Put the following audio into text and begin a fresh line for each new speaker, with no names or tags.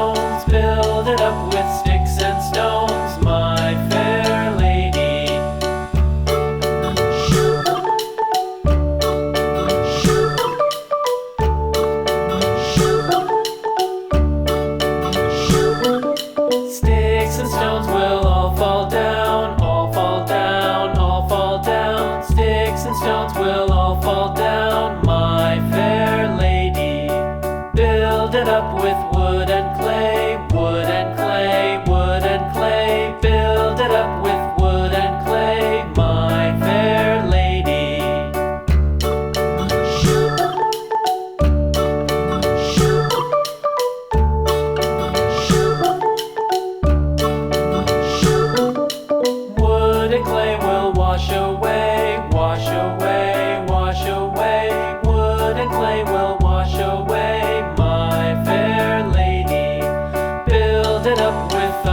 stones. Build it up with sticks and stones, my fair lady. Sticks and stones will all fall down, all fall down, all fall down. Sticks and stones will all fall down, my fair lady. Build it up with wood and clay, wood and clay, wood and clay. Build it up with wood and clay, my fair lady. Wood and clay will wash away, wash away, wash away. Wood and clay will wash away, my fair lady. Build it up with